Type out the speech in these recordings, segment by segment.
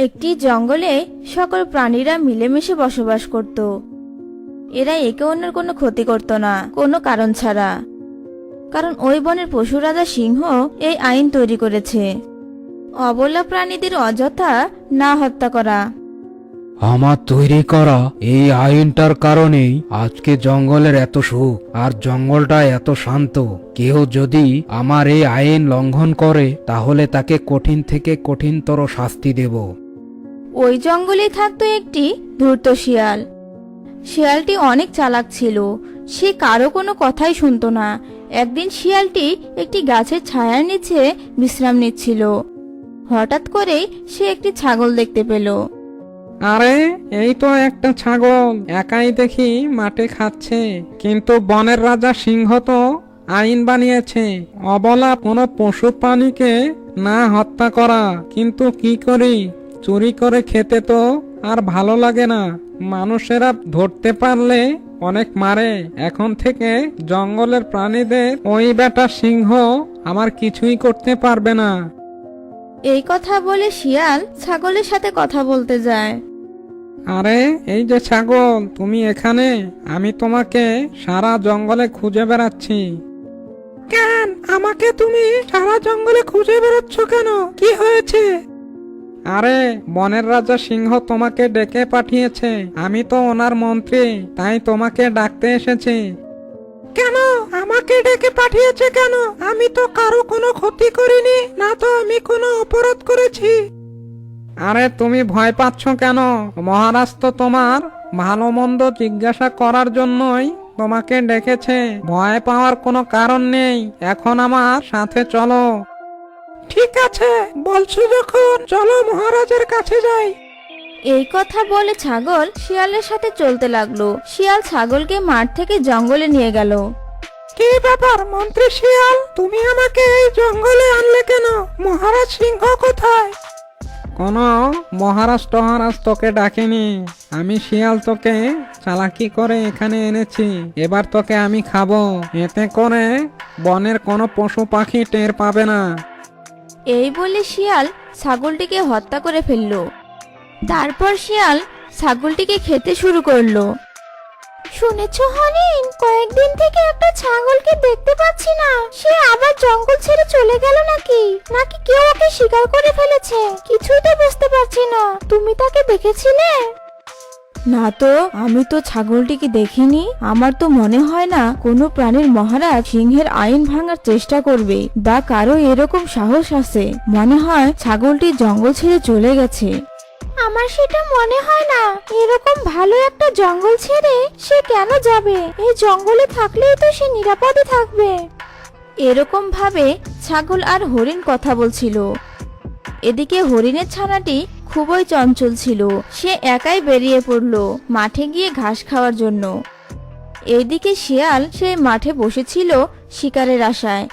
একটি জঙ্গলে সকল প্রাণীরা মিলেমিশে বসবাস করত। এরা একে অন্যের কোনো ক্ষতি করত না, কোনো কারণ ছাড়া। কারণ ওই বনের পশু রাজা সিংহ এই আইন তৈরি করেছে, অবলা প্রাণীদের অযথা না হত্যা করা। আমার তৈরি করা এই আইনটার কারণেই আজকে জঙ্গলের এত সুখ আর জঙ্গলটা এত শান্ত। কেউ যদি আমার এই আইন লঙ্ঘন করে তাহলে তাকে কঠিন থেকে কঠিনতর শাস্তি দেব। ওই জঙ্গলে থাকতো একটি ধূর্ত শিয়াল। শিয়ালটি অনেক চালাক ছিল, সে কারো কোনো কথাই শুনতো না। একদিন শিয়ালটি একটি গাছের ছায়ার নিচে বিশ্রাম নিচ্ছিল। হঠাৎ করেই সে একটি ছাগল দেখতে পেল। আরে এই তো একটা ছাগল একাই দেখি মাঠে খাচ্ছে, কিন্তু বনের রাজা সিংহ তো আইন বানিয়েছে অবলা কোনো পশু প্রাণীকে না হত্যা করা। কিন্তু কি করি, চুরি করে খেতে তো আর ভালো লাগে না। মানুষেরা ধরতে পারলে অনেক মারে। এখন থেকে জঙ্গলের প্রাণীদের ওই বেটা সিংহ আমার কিছুই করতে পারবে না। এই কথা বলে শিয়াল ছাগলের সাথে কথা বলতে যায়। আরে এই যে ছাগল, তুমি এখানে? আমি তোমাকে সারা জঙ্গলে খুঁজে বেড়াচ্ছি। কেন আমাকে তুমি সারা জঙ্গলে খুঁজে বেড়াচ্ছ কেন? কি হয়েছে? আরে বনের রাজা সিংহ তোমাকে ডেকে পাঠিয়েছে। আমি তো ওনার মন্ত্রী, তাই তোমাকে ডাকতে এসেছি। কেন আমাকে ডেকে পাঠিয়েছে কেন? আমি তো কারো কোনো ক্ষতি করিনি, না তো আমি কোনো অপরাধ করেছি। আরে তুমি ভয় পাচ্ছ কেন? মহারাজ তো তোমার ভালো মন্দ জিজ্ঞাসা করার জন্যই তোমাকে ডেকেছে। ভয় পাওয়ার কোনো কারণ নেই, এখন আমার সাথে চলো। ঠিক আছে, বলছো যখন চলো মহারাজের কাছে যাই। এই কথা বলে ছাগল শিয়ালের সাথে চলতে লাগলো। শিয়াল ছাগলকে মাঠ থেকে জঙ্গলে নিয়ে গেল। কি ব্যাপার মন্ত্রী শিয়াল, তুমি আমাকে এই জঙ্গলে আনলে কেন? মহারাজ সিংহ কোথায়? কোনো মহারাজ টহারাজ তোকে ডাকেনি। আমি শিয়াল তোকে চালাকি করে এখানে এনেছি। এবার তোকে আমি খাবো, এতে করে বনের কোনো পশু পাখি টের পাবে না। এই বলে শিয়াল ছাগলটিকে হত্যা করে ফেললো। তারপর শিয়াল ছাগলটিকে খেতে শুরু করলো। শুনেছো হরিণ, কয়েকদিন থেকে একটা ছাগলকে দেখতে পাচ্ছি না। সে আবার জঙ্গল ছেড়ে চলে গেল নাকি নাকি কেউ ওকে শিকার করে ফেলেছে, কিছুই তো বুঝতে পারছি না। তুমি তাকে দেখেছিলে? না তো, আমি তো ছাগলটিকে দেখিনি। আমার তো মনে হয় না কোনো প্রাণীর মহারাজ সিংহের আইন ভাঙার চেষ্টা করবে বা কারো এরকম সাহস আছে। মনে হয় ছাগলটি জঙ্গল ছেড়ে চলে গেছে। আমার সেটা মনে হয় না। এরকম ভালো একটা জঙ্গল ছেড়ে সে কেন যাবে? এই জঙ্গলে থাকলেই তো সে নিরাপদে থাকবে। এরকম ভাবে ছাগল আর হরিণ কথা বলছিল। এদিকে হরিণের ছানাটি খুবই চঞ্চল ছিল। সে একাই বেরিয়ে পড়লো মাঠে গিয়ে ঘাস খাওয়ার জন্য। এইদিকে শিয়াল সে মাঠে বসেছিল শিকারের আশায়।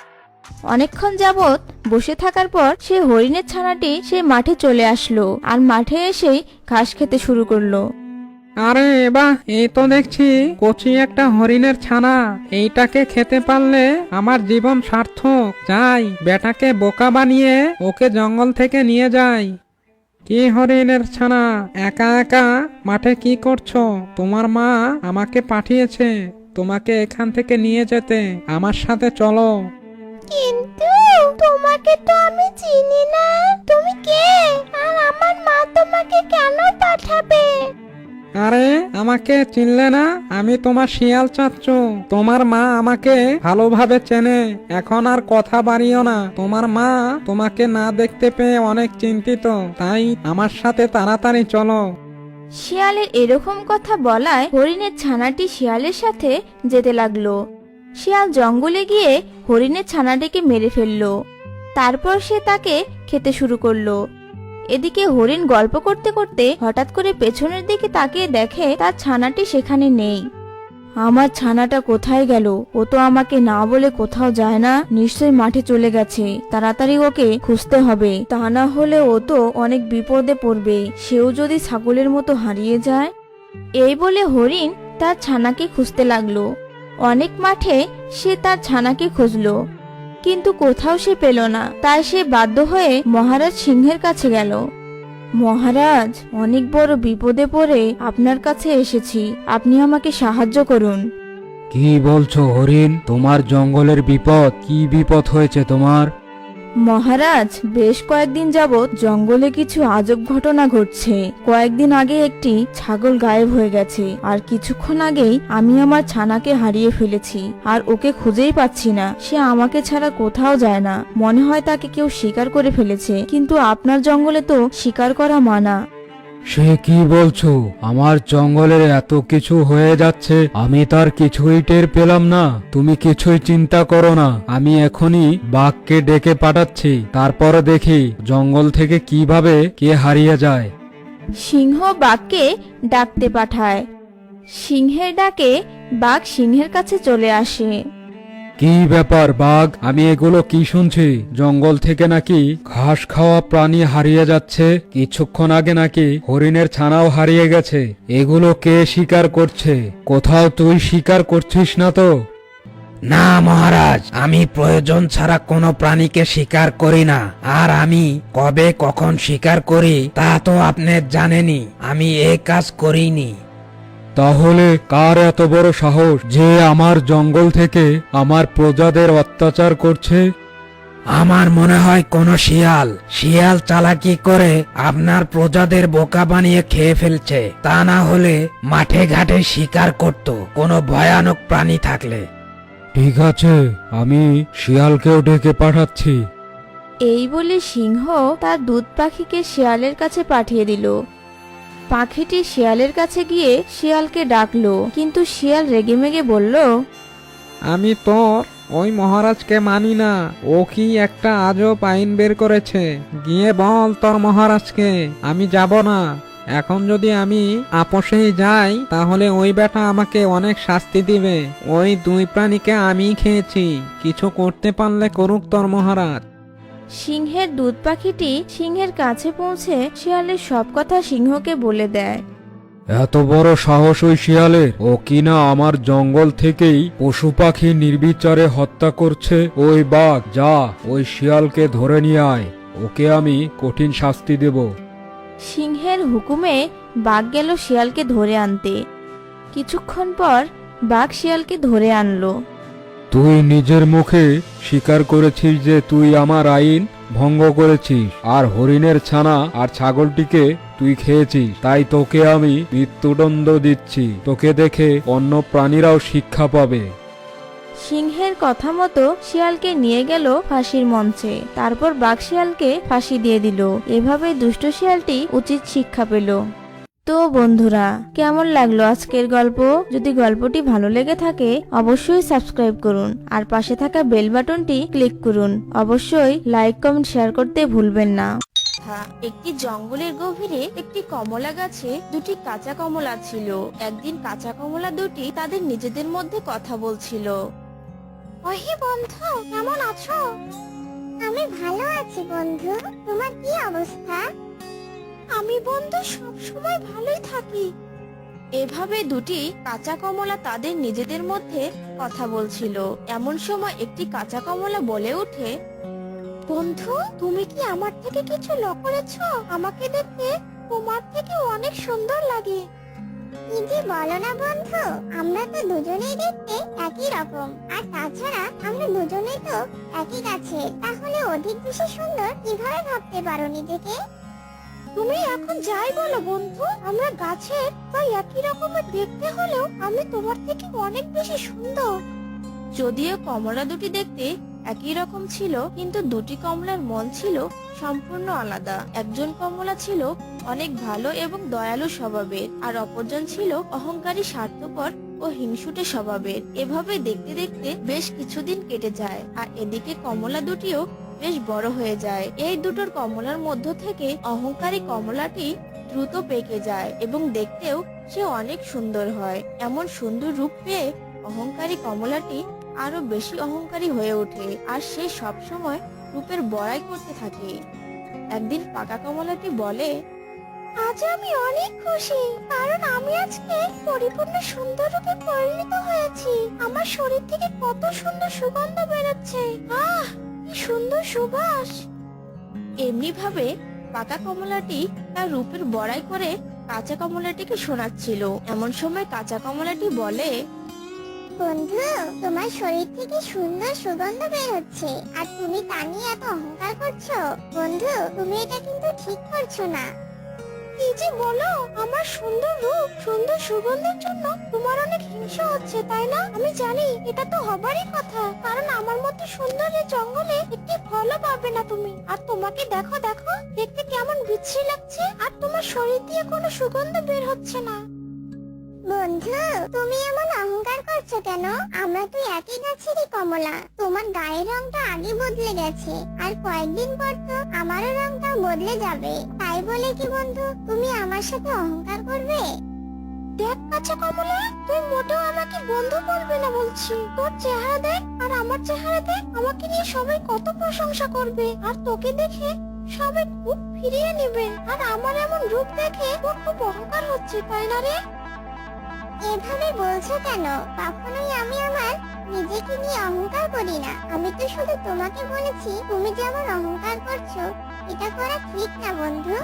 অনেকক্ষণ যাবৎ বসে থাকার পর সে হরিণের ছানাটি সে মাঠে চলে আসলো আর মাঠে এসেই ঘাস খেতে শুরু করলো। আরে বাহ, এই তো দেখছি কচি একটা হরিণের ছানা। এইটাকে খেতে পারলে আমার জীবন সার্থক। যাই, বেটাকে বোকা বানিয়ে ওকে জঙ্গল থেকে নিয়ে যাই। কি হরিণের ছানা, একা একা মাঠে কি করছো? তোমার মা আমাকে পাঠিয়েছে তোমাকে এখান থেকে নিয়ে যেতে। আমার সাথে চলো। কিন্তু তোমাকে তো আমি চিনি না। তুমি কে আর আমার মা তোমাকে কেন পাঠাবে? আরে আমাকে চিনলে না? আমি তোমার শিয়াল চাচ্চু। তোমার মা আমাকে ভালোভাবে চেনে। এখন আর কথা বাড়িও না। তোমার মা তোমাকে না দেখতে পেয়ে অনেক চিন্তিত, তাই আমার সাথে তাড়াতাড়ি চলো। শিয়ালের এরকম কথা বলায় হরিণের ছানাটি শিয়ালের সাথে যেতে লাগলো। শিয়াল জঙ্গলে গিয়ে হরিণের ছানাটিকে মেরে ফেললো। তারপর সে তাকে খেতে শুরু করলো। এদিকে হরিণ গল্প করতে করতে হঠাৎ করে পেছনের দিকে তাকিয়ে দেখে তার ছানাটি সেখানে নেই। আমার ছানাটা কোথায় গেল? ও তো আমাকে না বলে কোথাও যায় না। নিশ্চয়ই মাঠে চলে গেছে। তাড়াতাড়ি ওকে খুঁজতে হবে, তা না হলে ও তো অনেক বিপদে পড়বে। সেও যদি ছাগলের মতো হারিয়ে যায়। এই বলে হরিণ তার ছানাকে খুঁজতে লাগলো। অনেক মাঠে সে তার ছানাকে খুঁজলো, কিন্তু কোথাও সে পেল না। তাই সে বাধ্য হয়ে মহারাজ সিংহের কাছে গেল। মহারাজ, অনেক বড় বিপদে পড়ে আপনার কাছে এসেছি, আপনি আমাকে সাহায্য করুন। কি বলছো হরিণ? তোমার জঙ্গলের বিপদ? কি বিপদ হয়েছে তোমার? মহারাজ, বেশ কয়েকদিন যাবৎ জঙ্গলে কিছু আজব ঘটনা ঘটছে। কয়েকদিন আগে একটি ছাগল গায়েব হয়ে গেছে, আর কিছুক্ষণ আগেই আমি আমার ছানাকে হারিয়ে ফেলেছি, আর ওকে খুঁজেই পাচ্ছি না। সে আমাকে ছাড়া কোথাও যায় না, মনে হয় তাকে কেউ শিকার করে ফেলেছে, কিন্তু আপনার জঙ্গলে তো শিকার করা মানা। সে কি বলছো? আমার জঙ্গলের এত কিছু হয়ে যাচ্ছে, আমি তার কিছুই টের পেলাম না। তুমি কিছুই চিন্তা করো না, আমি এখনই বাঘকে ডেকে পাঠাচ্ছি, তারপর দেখি জঙ্গল থেকে কিভাবে কে হারিয়ে যায়। সিংহ বাঘকে ডাকতে পাঠায়। সিংহের ডাকে বাঘ সিংহের কাছে চলে আসে। কি ব্যাপার বাঘ? আমি এগুলো কি শুনছি? জঙ্গল থেকে নাকি ঘাস খাওয়া প্রাণী হারিয়ে যাচ্ছে, কিছুক্ষণ আগে নাকি হরিণের ছানাও হারিয়ে গেছে। এগুলো কে শিকার করছে? কোথাও তুই শিকার করছিস না তো? না মহারাজ, আমি প্রয়োজন ছাড়া কোনো প্রাণীকে শিকার করি না। আর আমি কবে কখন শিকার করি তা তো আপনি জানেনই, আমি এই কাজ করিনি। তাহলে কার এত বড় সাহস যে আমার জঙ্গল থেকে আমার প্রজাদের অত্যাচার করছে? আমার মনে হয় কোনো শিয়াল চালাকি করে আপনার প্রজাদের বোকা বানিয়ে খেয়ে ফেলছে। তা না হলে মাঠে ঘাটে শিকার করত কোনো ভয়ানক প্রাণী থাকলে। ঠিক আছে, আমি শিয়ালকেও ডেকে পাঠাচ্ছি। এই বলে সিংহ তার দুধ পাখিকে শিয়ালের কাছে পাঠিয়ে দিল। পাখিটি শিয়ালের কাছে গিয়ে শিয়ালকে ডাকলো, কিন্তু শিয়াল রেগেমেগে বলল, আমি তোর ওই মহারাজকে মানি না। ও কি একটা আজব আইন বের করেছে, গিয়ে বল তোর মহারাজকে আমি যাব না। এখন যদি আমি আপোষেই যাই তাহলে ওই বেটা আমাকে অনেক শাস্তি দিবে। ওই দুই প্রাণীকে আমি খেয়েছি, কিছু করতে পারলে করুক তোর মহারাজ। সিংহের দুধ পাখিটি সিংহের কাছে পৌঁছে শিয়ালের সব কথা সিংহকে বলে দেয়। এত বড় সাহস ওই শিয়ালের! ও কিনা আমার জঙ্গল থেকেই পশু পাখি নির্বিচারে হত্যা করছে। ওই বাঘ, যা ওই শিয়ালকে ধরে নিয়ে আয়, ওকে আমি কঠিন শাস্তি দেব। সিংহের হুকুমে বাঘ গেল শিয়ালকে ধরে আনতে। কিছুক্ষণ পর বাঘ শিয়ালকে ধরে আনলো। তুই নিজের মুখে স্বীকার করেছিস যে তুই আমার আইন ভঙ্গ করেছিস, আর হরিণের ছানা আর ছাগলটিকে তুই খেয়েছিস, তাই তোকে আমি মৃত্যুদণ্ড দিচ্ছি। তোকে দেখে অন্য প্রাণীরাও শিক্ষা পাবে। সিংহের কথা মতো শিয়ালকে নিয়ে গেল ফাঁসির মঞ্চে। তারপর বাঘ শিয়ালকে ফাঁসি দিয়ে দিল। এভাবে দুষ্ট শিয়ালটি উচিত শিক্ষা পেল। তো বন্ধুরা, কেমন লাগলো আজকের গল্প? যদি গল্পটি ভালো লেগে থাকে অবশ্যই সাবস্ক্রাইব করুন, আর পাশে থাকা বেল বাটনটি ক্লিক করুন। অবশ্যই লাইক কমেন্ট শেয়ার করতে ভুলবেন না। একটি জঙ্গলের গভীরে একটি কমলা গাছে দুটি কাঁচা কমলা ছিল। একদিন কাঁচা কমলা দুটি তাদের নিজেদের মধ্যে কথা বলছিল। ওহে বন্ধু, কেমন আছো? আমি ভালো আছি বন্ধু, তোমার কি অবস্থা? আমি বন্ধু সব সময় ভালোই থাকি। এভাবে দুটি কাঁচা কমলা তাদের নিজেদের মধ্যে কথা বলছিল। এমন সময় একটি কাঁচা কমলা বলে ওঠে, বন্ধু, তুমি কি আমার থেকে কিছু লক্ষ্য করেছো? আমাকে দেখতে তোমার থেকে অনেক সুন্দর লাগে। কি যে বলো না বন্ধু, আমরা তো দুজনেই দেখতে একই রকম, আর তাছাড়া আমরা দুজনেই তো একই গাছে, তাহলে অধিক বেশি সুন্দর কিভাবে ভাবতে পারো নিজেকে? তুমি এখন যাই বলো বন্ধু, আমরা গাছের বা একই রকমের দেখতে হলেও আমি তোমার থেকে অনেক বেশি সুন্দর। যদিও কমলা দুটি দেখতে একই রকম ছিল, কিন্তু দুটি কমলার মন ছিল সম্পূর্ণ আলাদা। একজন কমলা ছিল অনেক ভালো এবং দয়ালু স্বভাবের, আর অপরজন ছিল অহংকারী, স্বার্থপর ও হিংসুটে স্বভাবের। এভাবে দেখতে দেখতে বেশ কিছুদিন কেটে যায়, আর এদিকে কমলা দুটিও বেশ বড় হয়ে যায়। এই দুটোর কমলার মধ্য থেকে অহংকারী কমলাটি দ্রুত পেকে যায় এবং দেখতেও সে অনেক সুন্দর হয়। এমন সুন্দর রূপ পেয়ে অহংকারী কমলাটি আরো বেশি অহংকারী হয়ে ওঠে, আর সে সব সময় রূপের বড়াই করতে থাকে। একদিন পাকা কমলাটি বলে, আজ আমি অনেক খুশি, কারণ আমি আজকে পরিপূর্ণ সুন্দর রূপে পরিণত হয়েছি। আমার শরীর থেকে কত সুন্দর সুগন্ধ বেরোচ্ছে, আহ কি সুন্দর সুবাস। এমনি ভাবে পাকা কমলাটি তার রূপের বড়াই করে কাঁচা কমলাটিকে শোনাচ্ছিল। এমন সময় কাঁচা কমলাটি বলে, বন্ধু, তোমার শরীর থেকে সুন্দর সুগন্ধ বের হচ্ছে, আর তুমি তা নিয়ে এত অহংকার করছো। বন্ধু, তুমি এটা কিন্তু ঠিক করছো না। কি যে বলো, আমার সুন্দর রূপ সুন্দর সুগন্ধের জন্য তোমার অনেক হিংসা হচ্ছে, তাই না? আমি জানি এটা তো হবারই কথা, কারণ আমার মতো সুন্দর এই জঙ্গলে একটি ফলও পাবে না তুমি। আর তোমাকে দেখো দেখো, দেখতে কেমন বিশ্রী লাগছে, আর তোমার শরীর দিয়ে কোনো সুগন্ধ বের হচ্ছে না। বন্ধু, তুমি এমন অহংকার করছো কেন? আমরা তো একই গাছেরই কমলা। তোমার গায়ের রংটা আগে বদলে গেছে, আর কয়েকদিন পর তো আমারও রংটা বদলে যাবে। তাই বলে কি বন্ধু তুমি আমার সাথে অহংকার করবে? দেখ কাঁচা কমলা, তুই মোটেও আমাকে বন্ধু করবে না বলছি। তোর চেহারা দেখ আর আমার চেহারা দেখ, আমাকে নিয়ে সবাই কত প্রশংসা করবে, আর তোকে দেখে সবাই খুব ফিরিয়ে নেবে। আর আমার এমন রূপ দেখে তোর খুব অহংকার হচ্ছে, তাই না রে? এভাবে বলছো কেন? কখনোই আমি আমার নিজেকে নিয়ে অহংকার করি না। আমি তো শুধু তোমাকে বলেছি তুমি যেমন অহংকার করছো এটা করা ঠিক না বন্ধু।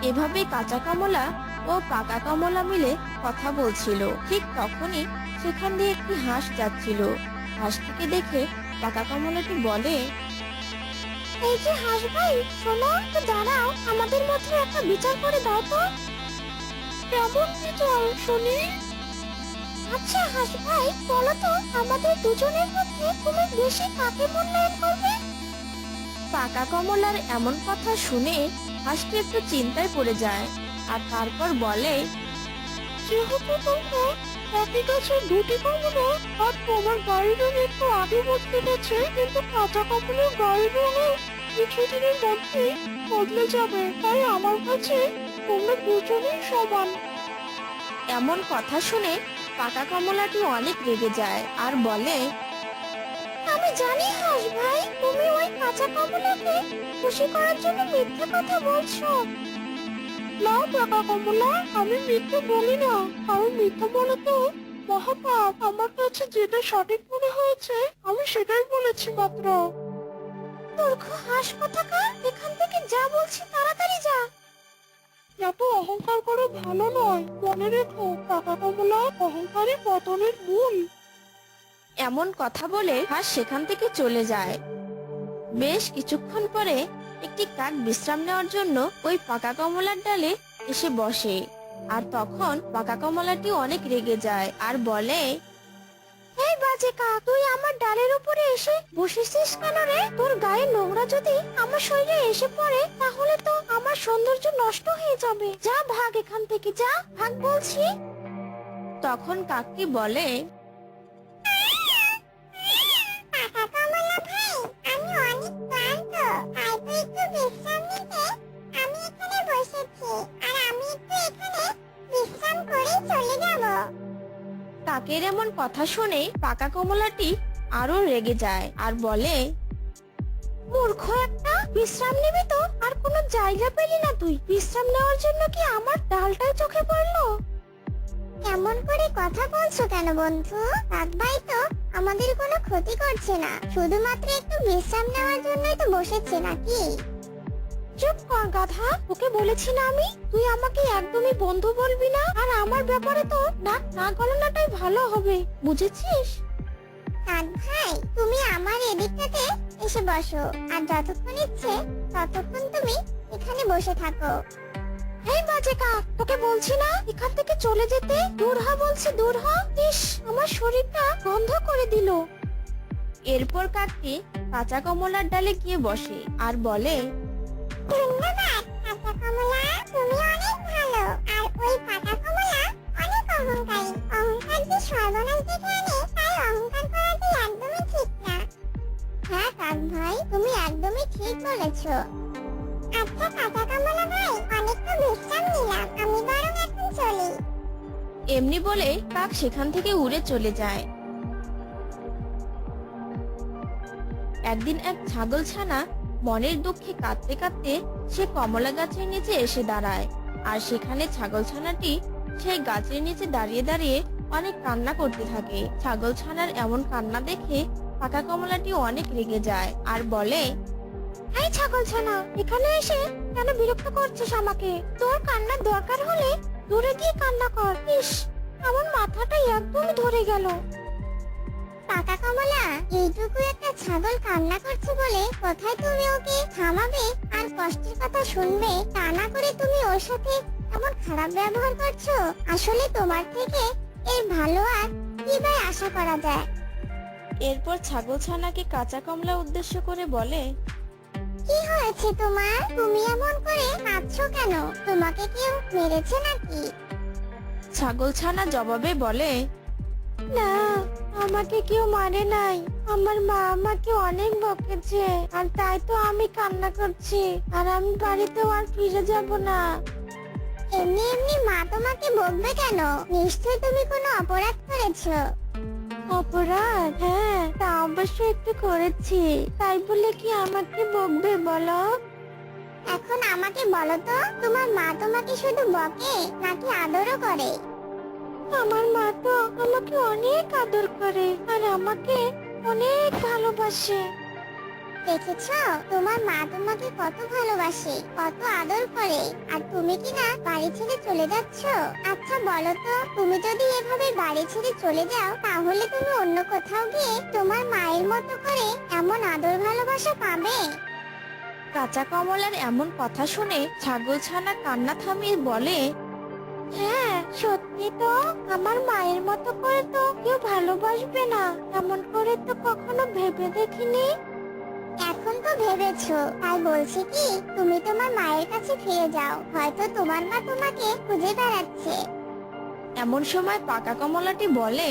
এভাবে কাঁচা কমলা ও পাকা কমলা মিলে কথা বলছিল। ঠিক তখনই সেখান দিয়ে একটি হাঁস যাচ্ছিল। হাঁসটিকে দেখে পাকা কমলাটি বলে, এই যে হাঁস ভাই, শোনো তো, দাঁড়াও, আমাদের মধ্যে একটা বিচার করে দাও তো। কেমন বিচার শুনি? আচ্ছা হাঁস ভাই, বলো তো, আমাদের দুজনের মধ্যে তুমি বেশি কাকে মূল্যায়ন করবে? পাকা কমলার এমন কথা শুনে হাঁসটি একটু চিন্তায় পড়ে যায়, আর তারপর বলে, যেহেতু তোমরা একই গাছের দুটি কমলা, আর তোমার গায়ের রং একটু আগে বদলে গেছে, কিন্তু কাঁচা কমলার গায়ের রঙও কিছুদিনের মধ্যে বদলে যাবে, তাই আমার কাছে তোমরা দুজনেই সমান। এমন কথা শুনে পাকা কমলাটি অনেক রেগে যায় আর বলে, আমি জানি হাঁস ভাই, তুমি ওই কাঁচা কমলাকে খুশি করার জন্য মিথ্যে কথা বলছো। না পাকা কমলা, আমি মিথ্যে বলি না, কারণ মিথ্যে বলে তো মহাপাপ। আমার কাছে যেটা সঠিক মনে হয়েছে আমি সেটাই বলেছি মাত্র। মূর্খ হাঁস কোথাকার, এখান থেকে যা বলছি তাড়াতাড়ি যা। এত অহংকার করে ভালো নয়, মনে রেখো পাকা কমলা, অহংকারই পতনের মূল। এমন কথা বলে হাঁস সেখান থেকে চলে যায়। বেশ কিছুক্ষণ পরে একটি কাক বিশ্রাম নেওয়ার জন্য ওই পাকা কমলার ডালে এসে বসে। আর তখন পাকা কমলাটি অনেক রেগে যায় আর বলে, এই বাজে কাক, তুই আমার ডালের উপরে এসে বসেছিস কেন রে? তোর গায়ে নোংরা যদি আমার শরীরে এসে পড়ে তাহলে তো আমার সৌন্দর্য নষ্ট হয়ে যাবে। যা, ভাগ এখান থেকে, যা, ভাগ বলছি। তখন কাকটি বলে, পাকা কমলা ভাই, আমি অনেক ক্লান্ত, তাই তো একটু বিশ্রাম নিতে আমি এখানে বসেছি, আর আমি একটু এখানে বিশ্রাম করে চলে যাব। কাকের এমন কথা শুনে পাকা কমলাটি আরো রেগে যায় আর বলে, মূর্খ একটা, বিশ্রাম নিবি তো আর কোনো জায়গা পেলি না তুই। বিশ্রাম নেওয়ার জন্য কি আমার ডালটাই চোখে পড়লো? এমন করে কথা বলছো কেন বন্ধু? কাক ভাই তো আমাদের কোনো ক্ষতি করছে না, শুধুমাত্র একটু বিশ্রাম নেওয়ার জন্যই তো বসেছে নাকি? চুপ কর গাধা, তোকে বলেছি না আমি, তুই আমাকে একদমই বন্ধু বলবি না, আর আমার ব্যাপারে তো নাক না গলানোটাই ভালো হবে, বুঝেছিস? কাক ভাই, তুমি আমার এদিকটাতে এসে বসো, আর যতক্ষণ ইচ্ছে ততক্ষণ তুমি এখানে বসে থাকো। এই বাজে কাক, তোকে বলছি না এখান থেকে চলে যেতে? দূর হ বলছি, দূর হ। ইস, আমার শরীরটা গন্ধ করে দিল। এরপর কাকটি কাঁচা কমলার ডালে গিয়ে বসে আর বলে, ধন্যবাদ কাঁচা কমলা, তুমি অনেক ভালো, আর ওই পাকা কমলা অনেক অহংকারী। অহংকার যে সর্বনাশ ডেকে আনে, তাই অহংকার করাটি একদমই ঠিক না। হ্যাঁ কাক ভাই, তুমি একদমই ঠিক বলেছো। আচ্ছা কাঁচা কমলা ভাই, অনেক তো বিশ্রাম নিলাম, আমি বরং এখন চলি। এমনি বলে কাক সেখান থেকে উড়ে চলে যায়। একদিন এক ছাগল ছানা মনের দুঃখে কাঁদতে কাঁদতে সে কমলা গাছের নিচে এসে দাঁড়ায়। আর সেখানে ছাগল ছানাটি সেই গাছের নিচে দাঁড়িয়ে দাঁড়িয়ে অনেক কান্না করতে থাকে। ছাগল ছানার এমন কান্না দেখে পাকা কমলাটি অনেক রেগে যায় আর বলে, এই ছাগল ছানা, এখানে এসে কেন বিরক্ত করছিস আমাকে? তোর কান্নার দরকার হলে দূরে গিয়ে কান্না কর। ইস, আমার মাথাটা একদমই ধরে গেল। পাকা কমলা, এইটুকু একটা ছাগল কান্না করছে বলে কোথায় তুমি ওকে থামাবে আর কষ্টের কথা শুনবে, তা না করে তুমি ওর সাথে এমন খারাপ ব্যবহার করছো। আসলে তোমার থেকে এর ভালো আর কি বা আশা করা যায়? এরপর ছাগল ছানাকে কাঁচা কমলা উদ্দেশ্য করে বলে, কি হয়েছে তোমার? তুমি এমন করে কাঁদছো কেন? তোমাকে কেউ মেরেছে নাকি? ছাগল ছানা জবাবে বলে, না, আমাকে কেউ মারে নাই। আমার মা আমাকে অনেক বকেছে, আর তাই তো আমি কান্না করছি। আর আমি বাড়িতেও আর ফিরে যাব না। এমনি এমনি মা তোমাকে বকবে কেন? নিশ্চয়ই তুমি কোনো অপরাধ করেছো। অপরাধ? হ্যাঁ, তা অবশ্য একটু করেছি। তাই বলে কি আমাকে বকবে বলো? এখন আমাকে বলো তো, তোমার মা তোমাকে শুধু বকে নাকি আদরও করে? আমার মা তো আমাকে অনেক আদর করে আর আমাকে অনেক ভালোবাসে। দেখেছো, তোমার মা তোমাকে কত ভালোবাসে, কত আদর করে, আর তুমি কি না বাড়ি ছেড়ে চলে যাচ্ছ? আচ্ছা বলো তো, তুমি যদি এভাবে বাড়ি ছেড়ে চলে যাও, তাহলে তুমি অন্য কোথাও গিয়ে তোমার মায়ের মতো করে এমন আদর ভালোবাসা পাবে? কাঁচা কমলার এমন কথা শুনে ছাগল ছানা কান্না থামিয়ে বলে, হ্যাঁ সত্যি তো, আমার মায়ের মতো করে তো কেউ ভালোবাসবে না। এমন করে তো কখনো ভেবে দেখিনি। এখন তো ভেবেছো, তাই বলছি কি, তুমি তোমার মায়ের কাছে ফিরে যাও, হয়তো তোমার মা তোমাকে খুঁজে বেড়াচ্ছে। এমন সময় পাকা কমলাটি বলে,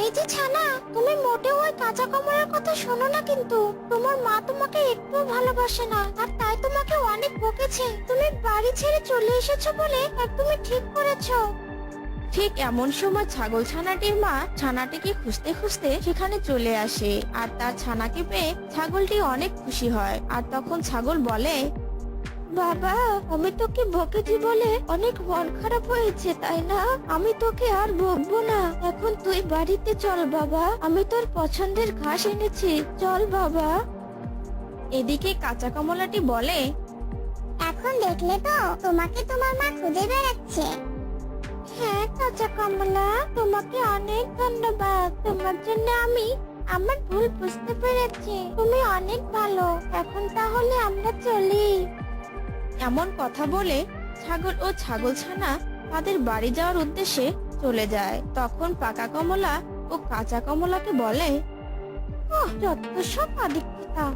এই যে ছানা, তুমি মোটেও ওই কাঁচা কমলার কথা শোনো না, কিন্তু তোমার মা তোমাকে একটু ভালোবাসে না, আর তাই তোমাকে অনেক বকেছে। তুমি বাড়ি ছেড়ে চলে এসেছো বলে একদমই ঠিক করেছো। ঠিক এমন সময় ছাগল ছানাটির মা ছানাটিকে খুঁজতে খুঁজতে সেখানে চলে আসে, আর তার ছানাকে পেয়ে ছাগলটি অনেক খুশি হয়। আর তখন ছাগল বলে, বাবা, আমি তোকে বকেছি বলে অনেক মন খারাপ হয়েছে, তাই না? আমি তোকে আর বকবো না। এখন তুই বাড়িতে চল বাবা, আমি তোর পছন্দের ঘাস এনেছি, চল বাবা। এদিকে কাঁচা কমলাটি বলে, এখন দেখলে তো, তোমাকে তোমার মা খুঁজে বেড়াচ্ছে। হ্যাঁ কাঁচা কমলা, তোমাকে অনেক ধন্যবাদ। তোমার জন্য আমি আমার ভুল বুঝতে পেরেছি। তুমি অনেক ভালো। এখন তাহলে আমরা চলি। এমন কথা বলে ছাগল ও ছাগল ছানা তাদের বাড়ি যাওয়ার উদ্দেশ্যে চলে যায়। তখন পাকা কমলা ও কাঁচা কমলাকে বলে, ওহ, যত সব আদিক্ষিতা।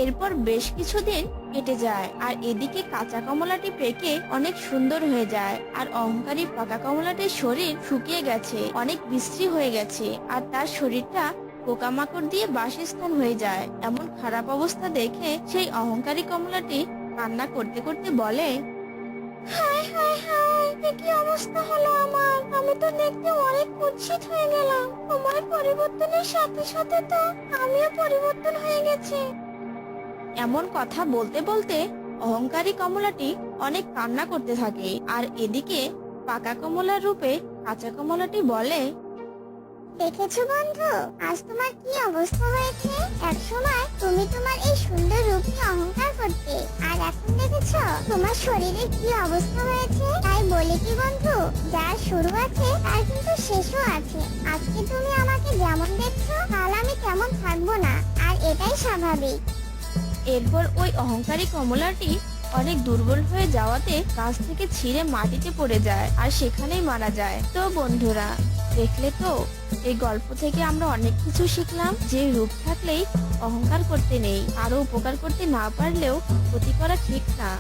এরপর বেশ কিছুদিন কেটে যায়, আর এদিকে কাঁচা কমলাটি পেকে অনেক সুন্দর হয়ে যায়, আর অহংকারী পাকা কমলাটির শরীর শুকিয়ে গেছে, অনেক বিশ্রী হয়ে গেছে, আর তার শরীরটা পোকামাকড় দিয়ে বাসস্থান হয়ে যায়। এমন খারাপ অবস্থা দেখে সেই অহংকারী কমলাটি কান্না করতে করতে বলে, হায় হায় হায়, এ কি অবস্থা হলো আমার? আমি তো দেখতে অনেক কুৎসিত হয়ে গেলাম। সময় পরিবর্তনের সাথে সাথে তো আমিও পরিবর্তন হয়ে গেছি। এমন কথা বলতে বলতে অহংকারী কমলাটি অনেক কান্না করতে থাকে, আর এদিকে পাকা কমলার রূপে কাঁচা কমলাটি বলে, দেখেছো বন্ধু, আজ তোমার কি অবস্থা হয়েছে? একসময় তুমি তোমার এই সুন্দর রূপ নিয়ে অহংকার করতে, আর এখন দেখেছো তোমার শরীরের কি অবস্থা হয়েছে। তাই বলি কি বন্ধু, যার শুরু আছে তার কিন্তু শেষও আছে। আজকে তুমি আমাকে যেমন দেখছো, কাল আমি তেমন থাকবো না, আর এটাই স্বাভাবিক। এরপর ওই অহংকারী কমলাটি অনেক দুর্বল হয়ে যাওয়াতে গাছ থেকে ছিঁড়ে মাটিতে পড়ে যায়, আর সেখানেই মারা যায়। তো বন্ধুরা, দেখলে তো, এই গল্প থেকে আমরা অনেক কিছু শিখলাম, যে রূপ থাকলেই অহংকার করতে নেই, আরো উপকার করতে না পারলেও ক্ষতি করা ঠিক না।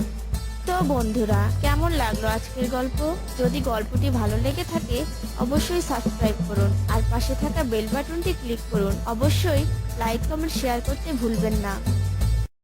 তো বন্ধুরা, কেমন লাগলো আজকের গল্প? যদি গল্পটি ভালো লেগে থাকে অবশ্যই সাবস্ক্রাইব করুন, আর পাশে থাকা বেল বাটনটি ক্লিক করুন। অবশ্যই লাইক কমেন্ট শেয়ার করতে ভুলবেন না।